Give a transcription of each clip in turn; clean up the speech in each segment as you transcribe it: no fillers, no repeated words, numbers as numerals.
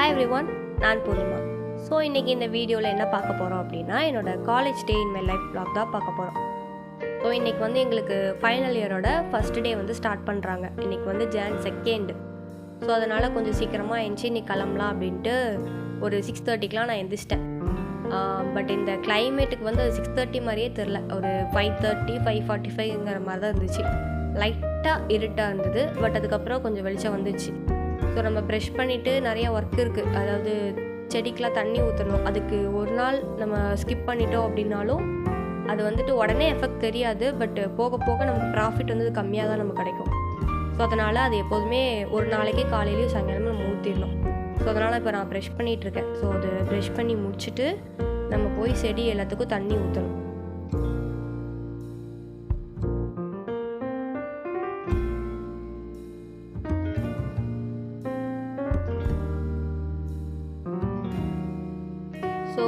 Hi everyone, நான் Purnima. So இன்றைக்கி இந்த வீடியோவில் என்ன பார்க்க போகிறோம் அப்படின்னா என்னோடய college day in my life vlog தான் பார்க்க போகிறோம். ஸோ இன்றைக்கி வந்து எங்களுக்கு ஃபைனல் இயரோட ஃபஸ்ட் டே வந்து ஸ்டார்ட் பண்ணுறாங்க. இன்றைக்கி வந்து Jan 2. ஸோ அதனால் கொஞ்சம் சீக்கிரமாக எழுந்துச்சி இன்றைக்கி கிளம்பலாம் அப்படின்ட்டு ஒரு 6:30க்கெலாம் நான் எழுந்திரிச்சிட்டேன். பட் இந்த கிளைமேட்டுக்கு வந்து அது 6:30 மாதிரியே தெரில, ஒரு 5:30 5:45ங்கிற மாதிரி தான் இருந்துச்சு. லைட்டாக இருட்டாக இருந்தது, பட் அதுக்கப்புறம் கொஞ்சம் வெளிச்சம் வந்துச்சு. ஸோ நம்ம ப்ரெஷ் பண்ணிவிட்டு நிறையா ஒர்க் இருக்குது, அதாவது செடிக்கெலாம் தண்ணி ஊற்றணும். அதுக்கு ஒரு நாள் நம்ம ஸ்கிப் பண்ணிட்டோம் அப்படின்னாலும் அது வந்துட்டு உடனே எஃபெக்ட் தெரியாது, பட் போக போக நமக்கு ப்ராஃபிட் வந்து கம்மியாக தான் நமக்கு கிடைக்கும். ஸோ அதனால் அது எப்போதுமே ஒரு நாளைக்கே காலையிலையும் சாயங்காலமும் நம்ம ஊற்றிடணும். ஸோ அதனால் இப்போ நான் ப்ரெஷ் பண்ணிகிட்ருக்கேன். ஸோ அது ப்ரெஷ் பண்ணி முடிச்சுட்டு நம்ம போய் செடி எல்லாத்துக்கும் தண்ணி ஊற்றணும். ஸோ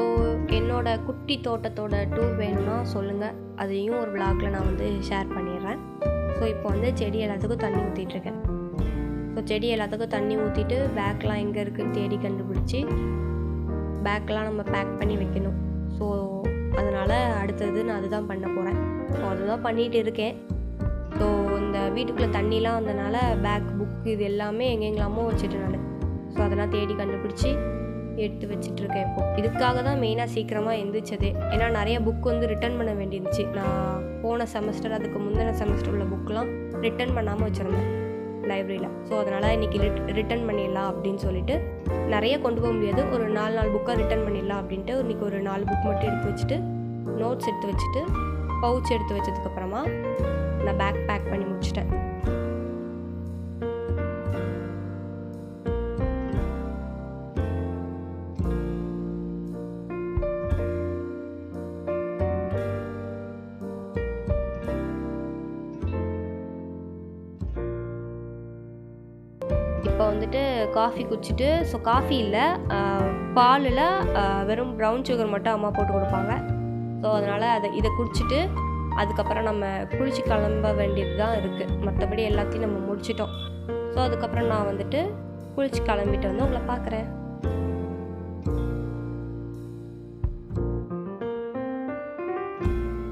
என்னோடய குட்டி தோட்டத்தோட டூர் வேணும்னா சொல்லுங்கள், அதையும் ஒரு விளாகில் நான் வந்து ஷேர் பண்ணிடுறேன். ஸோ இப்போ வந்து செடி எல்லாத்துக்கும் தண்ணி ஊற்றிட்டுருக்கேன். ஸோ செடி எல்லாத்துக்கும் தண்ணி ஊற்றிட்டு பேக்லாம் எங்கே இருக்குதுன்னு தேடி கண்டுபிடிச்சி பேக்கெலாம் நம்ம பேக் பண்ணி வைக்கணும். ஸோ அதனால் அடுத்தது நான் அதுதான் பண்ண போகிறேன். ஸோ அதுதான் பண்ணிகிட்டு இருக்கேன். ஸோ இந்த வீட்டுக்குள்ளே தண்ணிலாம் வந்தனால பேக் புக்கு இது எல்லாமே எங்கெங்கலாமோ வச்சுட்டு நான் ஸோ அதெல்லாம் தேடி கண்டுபிடிச்சி எடுத்து வச்சிட்ருக்கேன். இப்போது இதுக்காக தான் மெயினாக சீக்கிரமாக எழுந்திரிச்சதே. ஏன்னா நிறைய புக் வந்து ரிட்டர்ன் பண்ண வேண்டியிருந்துச்சு. நான் போன செமஸ்டர் அதுக்கு முந்தின செமஸ்டர் உள்ள புக்கெலாம் ரிட்டர்ன் பண்ணாமல் வச்சுருந்தேன் லைப்ரரியில். ஸோ அதனால் இன்றைக்கி ரிட்டர்ன் பண்ணிடலாம் அப்படின்னு சொல்லிட்டு, நிறைய கொண்டு போக முடியாது, ஒரு 4 புக்காக ரிட்டர்ன் பண்ணிடலாம் அப்படின்ட்டு இன்றைக்கி ஒரு 4 புக் மட்டும் எடுத்து வச்சுட்டு நோட்ஸ் எடுத்து வச்சுட்டு பவுச் எடுத்து வச்சதுக்கப்புறமா நான் பேக் பண்ணி முடிச்சிட்டேன். இப்போ வந்துட்டு காஃபி குடிச்சிட்டு, ஸோ காஃபி இல்லை, பாலில் வெறும் ப்ரௌன் சுகர் மட்டும் அம்மா போட்டு கொடுப்பாங்க. ஸோ அதனால் இதை குடிச்சிட்டு அதுக்கப்புறம் நம்ம குளிச்சு கிளம்ப வேண்டியது தான் இருக்குது. மற்றபடி எல்லாத்தையும் நம்ம முடிச்சிட்டோம். ஸோ அதுக்கப்புறம் நான் வந்துட்டு குளிச்சு கிளம்பிட்டு வந்து உங்களை பார்க்குறேன்.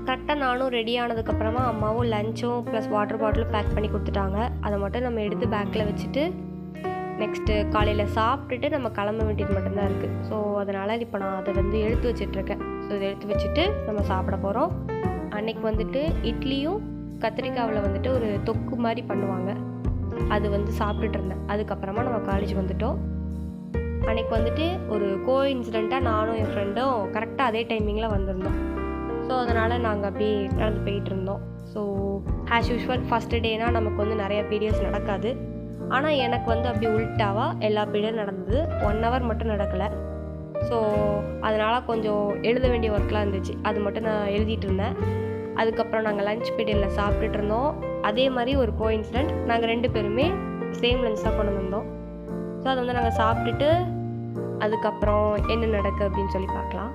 கரெக்டாக நானும் ரெடி ஆனதுக்கப்புறமா அம்மாவும் லஞ்சும் ப்ளஸ் வாட்டர் பாட்டிலும் பேக் பண்ணி கொடுத்துட்டாங்க. அதை மட்டும் நம்ம எடுத்து பேக்கில் வச்சுட்டு நெக்ஸ்ட்டு காலையில் சாப்பிட்டுட்டு நம்ம கிளம்ப வேண்டியது மட்டும்தான் இருக்குது. ஸோ அதனால் இப்போ நான் அதை வந்து எடுத்து வச்சிட்ருக்கேன். ஸோ இதை எடுத்து வச்சுட்டு நம்ம சாப்பிட போகிறோம். அன்றைக்கி வந்துட்டு இட்லியும் கத்திரிக்காவில் வந்துட்டு ஒரு தொக்கு மாதிரி பண்ணுவாங்க, அது வந்து சாப்பிட்டுட்டு இருந்தேன். அதுக்கப்புறமா நம்ம காலேஜ் வந்துவிட்டோம். அன்றைக்கி வந்துட்டு ஒரு கோஇன்சிடெண்ட்டாக நானும் என் ஃப்ரெண்டும் கரெக்டாக அதே டைமிங்கில் வந்திருந்தோம். ஸோ அதனால் நாங்கள் அப்படியே நடந்து போயிட்டு இருந்தோம். ஸோ ஆஸ் யூஷுவல் ஃபஸ்ட்டு டேனால் நமக்கு வந்து நிறைய பீரியட்ஸ் நடக்காது. ஆனால் எனக்கு வந்து அப்படி உல்ட்டாவாக எல்லா பீரியடும் நடந்தது. 1 hour மட்டும் நடக்கலை. ஸோ அதனால் கொஞ்சம் எழுத வேண்டிய ஒர்க்லாம் இருந்துச்சு, அது மட்டும் நான் எழுதிட்டு இருந்தேன். அதுக்கப்புறம் நாங்கள் லஞ்ச் பீரியடில் சாப்பிட்டுட்டு இருந்தோம். அதே மாதிரி ஒரு கோஇன்சிடெண்ட், நாங்கள் 2 பேருமே சேம் லஞ்ச் தான் கொண்டு வந்தோம். ஸோ அதை வந்து நாங்கள் சாப்பிட்டுட்டு அதுக்கப்புறம் என்ன நடக்குது அப்படின்னு சொல்லி பார்க்கலாம்.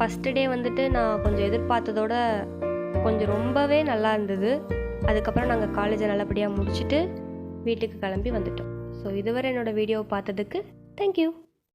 ஃபஸ்ட்டு டே வந்துட்டு நான் கொஞ்சம் எதிர்பார்த்ததோட கொஞ்சம் ரொம்பவே நல்லா இருந்தது. அதுக்கப்புறம் நாங்கள் காலேஜை நல்லபடியாக முடிச்சுட்டு வீட்டுக்கு கிளம்பி வந்துட்டோம். ஸோ இதுவரை என்னோடய வீடியோவை பார்த்ததுக்கு தேங்க்யூ.